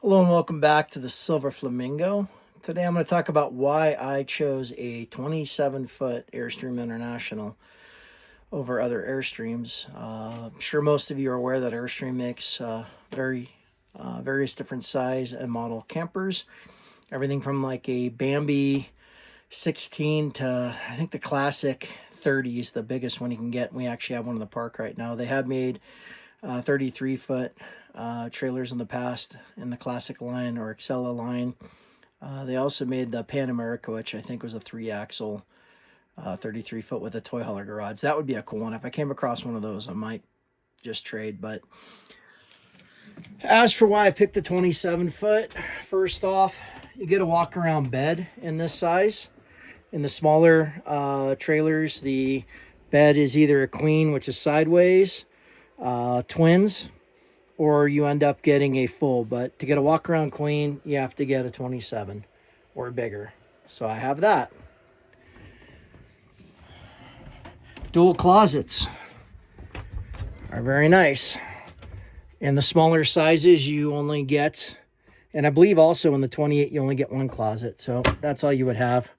Hello and welcome back to the Silver Flamingo. Today I'm going to talk about why I chose a 27-foot Airstream International over other Airstreams. I'm sure most of you are aware that Airstream makes various different size and model campers. Everything from like a Bambi 16 to I think the classic 30 is the biggest one you can get. We actually have one in the park right now. They have made 33-foot trailers in the past in the classic line or Excella line. They also made the Pan America, which I think was a 3-axle 33-foot with a toy hauler garage. That would be a cool one. If I came across one of those, I might just trade. But as for why I picked the 27-foot, first off, you get a walk around bed in this size. In the smaller trailers, the bed is either a queen, which is sideways, twins, or you end up getting a full. But to get a walk around queen, you have to get a 27 or bigger. So I have that. Dual closets are very nice. In the smaller sizes, you only get, and I believe also in the 28, you only get one closet. So that's all you would have.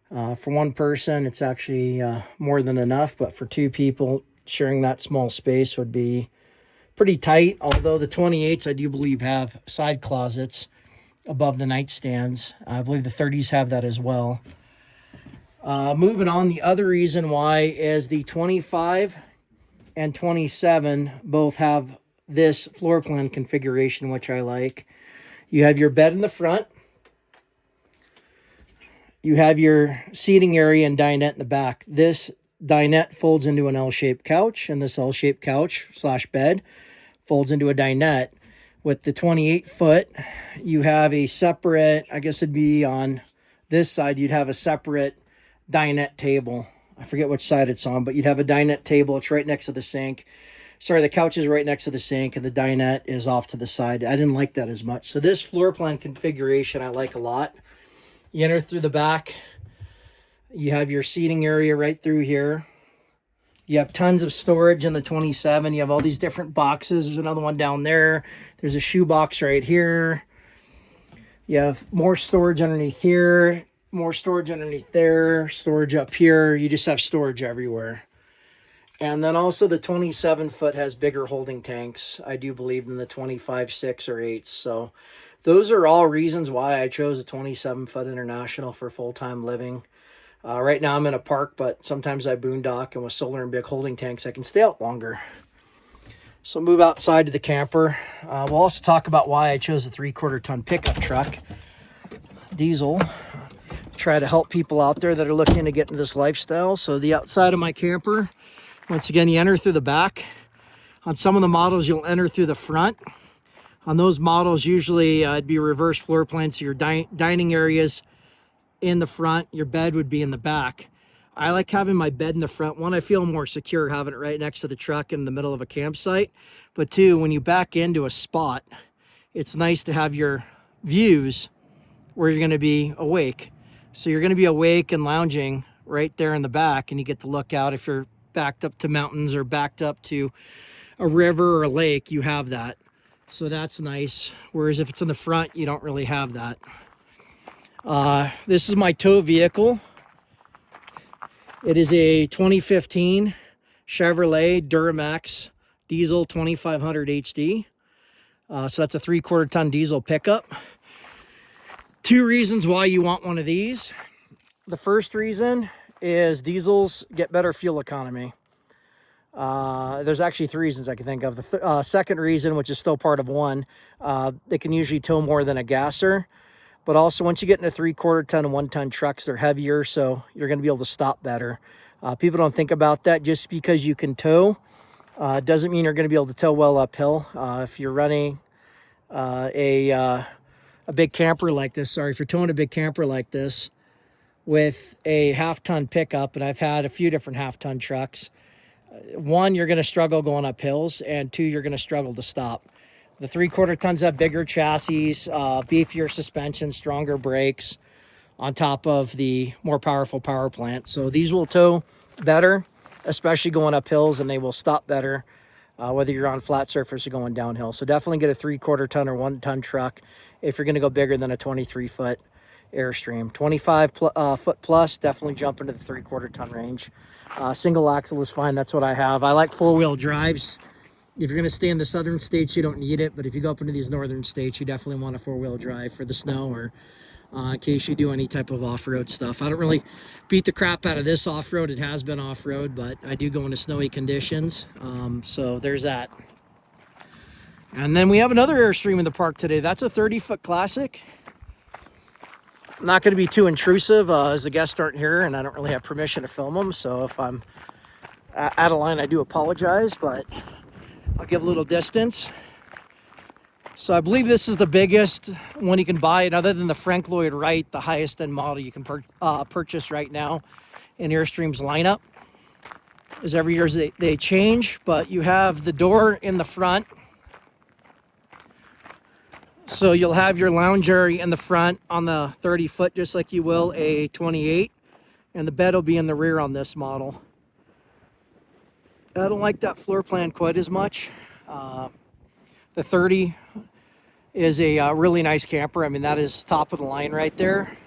For one person, it's actually more than enough, but for two people, sharing that small space would be pretty tight. Although the 28s, I do believe, have side closets above the nightstands. I believe the 30s have that as well. Moving on, the other reason why is the 25 and 27 both have this floor plan configuration, which I like. You have your bed in the front. You have your seating area and dinette in the back. This dinette folds into an L-shaped couch, and this L-shaped couch / bed folds into a dinette. With the 28-foot, you have a separate, I guess it'd be on this side, you'd have a separate dinette table. I forget which side it's on, but you'd have a dinette table. It's right next to the sink. Sorry, the couch is right next to the sink, and the dinette is off to the side. I didn't like that as much. So this floor plan configuration I like a lot. You enter through the back. You have your seating area right through here. You have tons of storage in the 27. You have all these different boxes. There's another one down there. There's a shoe box right here. You have more storage underneath here, more storage underneath there, storage up here. You just have storage everywhere. And then also the 27-foot has bigger holding tanks, I do believe, than the 25, 6, or 8. So those are all reasons why I chose a 27-foot International for full-time living. Right now I'm in a park, but sometimes I boondock, and with solar and big holding tanks, I can stay out longer. So move outside to the camper. We'll also talk about why I chose a 3/4-ton pickup truck, diesel. Try to help people out there that are looking to get into this lifestyle. So the outside of my camper, once again, you enter through the back. On some of the models, you'll enter through the front. On those models, usually it'd be reverse floor plan, so your dining areas in the front, your bed would be in the back. I like having my bed in the front. One, I feel more secure having it right next to the truck in the middle of a campsite. But two, when you back into a spot, it's nice to have your views where you're going to be awake. So you're going to be awake and lounging right there in the back, and you get to look out. If you're backed up to mountains or backed up to a river or a lake, you have that. So that's nice. Whereas if it's in the front, you don't really have that. This is my tow vehicle. It is a 2015 Chevrolet Duramax diesel 2500 HD. So that's a 3/4-ton diesel pickup. Two reasons why you want one of these. The first reason is diesels get better fuel economy. There's actually three reasons I can think of. The second reason, which is still part of one, they can usually tow more than a gasser. But also, once you get into 3/4-ton and 1-ton trucks, they're heavier, so you're going to be able to stop better. People don't think about that. Just because you can tow doesn't mean you're going to be able to tow well uphill. If you're running a big camper like this, if you're towing a big camper like this with a 1/2-ton pickup, and I've had a few different 1/2-ton trucks, one, you're going to struggle going up hills, and two, you're going to struggle to stop. The 3/4-tons have bigger chassis, beefier suspension, stronger brakes on top of the more powerful power plant. So these will tow better, especially going up hills, and they will stop better whether you're on flat surface or going downhill. So definitely get a 3/4 ton or 1 ton truck if you're going to go bigger than a 23-foot Airstream. 25 foot plus, definitely jump into the 3/4 ton range. Single axle is fine. That's what I have. I like 4-wheel drives. If you're going to stay in the southern states, you don't need it. But if you go up into these northern states, you definitely want a 4-wheel drive for the snow, or in case you do any type of off-road stuff. I don't really beat the crap out of this off-road. It has been off-road, but I do go into snowy conditions. So there's that. And then we have another Airstream in the park today. That's a 30-foot classic. I'm not going to be too intrusive as the guests aren't here and I don't really have permission to film them. So if I'm out of line, I do apologize, but I'll give a little distance. So I believe this is the biggest one you can buy, and other than the Frank Lloyd Wright, the highest end model you can purchase right now in Airstream's lineup. As every year they change, but you have the door in the front. So you'll have your lounge area in the front on the 30-foot, just like you will a 28, and the bed will be in the rear on this model. I don't like that floor plan quite as much. The 30 is a really nice camper. I mean, that is top of the line right there.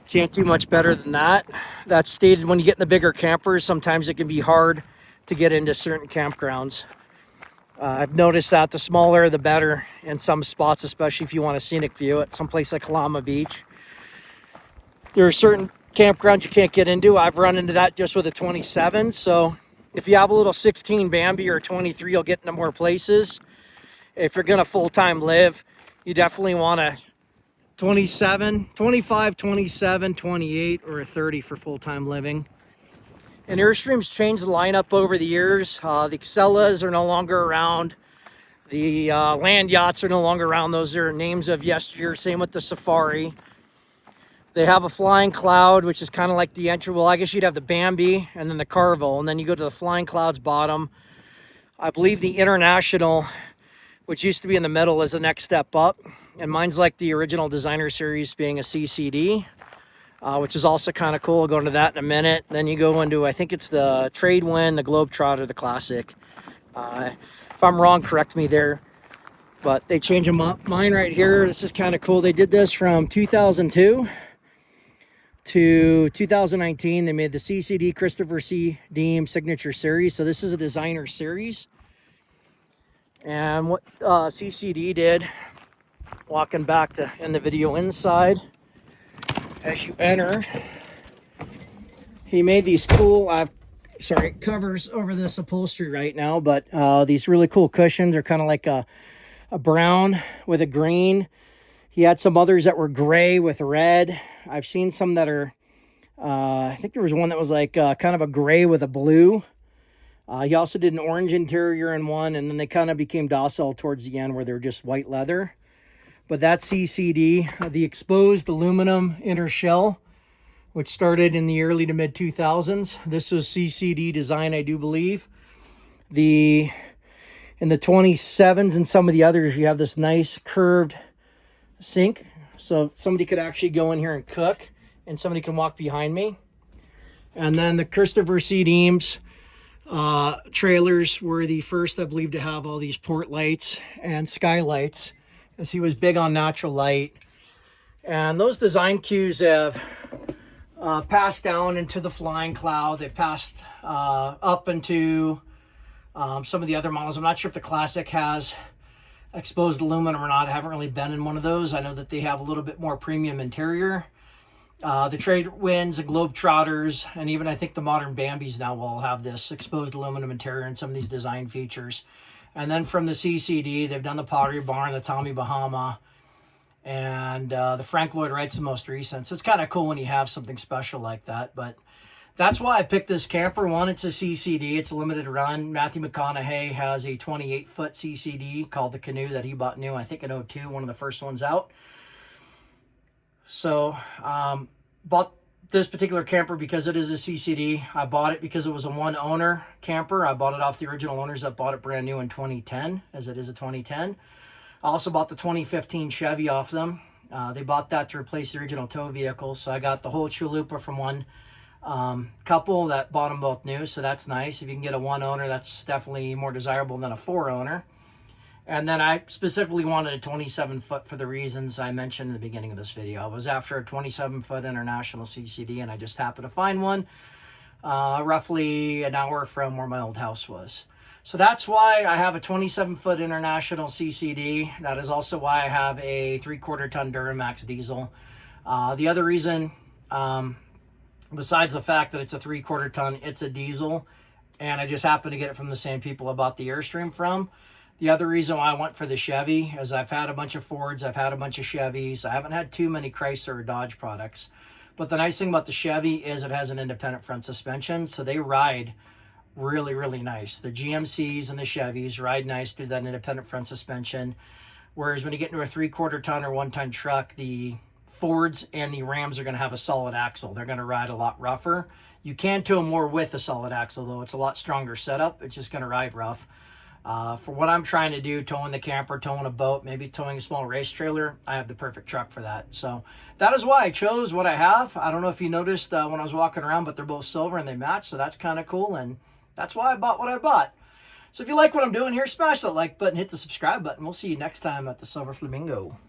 Can't do much better than that. That's stated when you get in the bigger campers, sometimes it can be hard to get into certain campgrounds. I've noticed that the smaller the better in some spots, especially if you want a scenic view at some place like Kalama Beach. There are certain campgrounds you can't get into. I've run into that just with a 27. So if you have a little 16 Bambi or 23, you'll get into more places. If you're going to full-time live, you definitely want a 27, 25, 27, 28, or a 30 for full-time living. And Airstream's changed the lineup over the years. The Excelas are no longer around. The land yachts are no longer around. Those are names of yesteryear. Same with the Safari. They have a Flying Cloud, which is kind of like the entry. Well, I guess you'd have the Bambi and then the Carvel, and then you go to the Flying Cloud's bottom. I believe the International, which used to be in the middle, is the next step up. And mine's like the original designer series being a CCD, which is also kind of cool. We'll go into that in a minute. Then you go into, I think it's the Tradewind, the Globetrotter, the Classic. If I'm wrong, correct me there. But they change them up. Mine right here, this is kind of cool. They did this from 2002 to 2019. They made the CCD Christopher C. Deem Signature Series. So this is a designer series. And what CCD did, walking back to in the video inside, as you enter, he made these cool, covers over this upholstery right now, but these really cool cushions are kind of like a brown with a green. He had some others that were gray with red. I've seen some that are, I think there was one that was like kind of a gray with a blue. He also did an orange interior in one, and then they kind of became docile towards the end where they're just white leather. But that's CCD, the exposed aluminum inner shell, which started in the early to mid 2000s. This was CCD design, I do believe. In the 27s and some of the others, you have this nice curved sink. So somebody could actually go in here and cook, and somebody can walk behind me. And then the Christopher C. Deems trailers were the first, I believe, to have all these port lights and skylights, as he was big on natural light. And those design cues have passed down into the Flying Cloud. They passed up into some of the other models. I'm not sure if the Classic has exposed aluminum or not. I haven't really been in one of those. I know that they have a little bit more premium interior. The Tradewinds, the Globetrotters, and even I think the modern Bambis now will have this exposed aluminum interior and some of these design features. And then from the CCD, they've done the Pottery Barn, the Tommy Bahama, and the Frank Lloyd Wright's the most recent. So it's kind of cool when you have something special like that. But that's why I picked this camper. One, it's a CCD. It's a limited run. Matthew McConaughey has a 28-foot CCD called the Canoe that he bought new, I think in 02, one of the first ones out. So bought this particular camper because it is a CCD. I bought it because it was a one-owner camper. I bought it off the original owners that bought it brand new in 2010, as it is a 2010. I also bought the 2015 Chevy off them. They bought that to replace the original tow vehicle. So I got the whole chalupa from one Couple that bought them both new, so that's nice. If you can get a 1 owner, that's definitely more desirable than a 4 owner. And then I specifically wanted a 27 foot for the reasons I mentioned in the beginning of this video. I was after a 27 foot International CCD, and I just happened to find one roughly an hour from where my old house was. So that's why I have a 27 foot International CCD. That is also why I have a 3/4 ton Duramax diesel. The other reason, besides the fact that it's a 3/4 ton, it's a diesel, and I just happened to get it from the same people I bought the Airstream from. The other reason why I went for the Chevy is I've had a bunch of Fords, I've had a bunch of Chevys. I haven't had too many Chrysler or Dodge products. But the nice thing about the Chevy is it has an independent front suspension, so they ride really, really nice. The GMCs and the Chevys ride nice through that independent front suspension. Whereas when you get into a 3/4 ton or 1 ton truck, the Fords and the Rams are going to have a solid axle. They're going to ride a lot rougher. You can tow more with a solid axle, though. It's a lot stronger setup. It's just going to ride rough. For what I'm trying to do, towing the camper, towing a boat, maybe towing a small race trailer, I have the perfect truck for that. So that is why I chose what I have. I don't know if you noticed when I was walking around, but they're both silver and they match, so that's kind of cool, and that's why I bought what I bought. So if you like what I'm doing here, smash that like button, hit the subscribe button. We'll see you next time at the Silver Flamingo.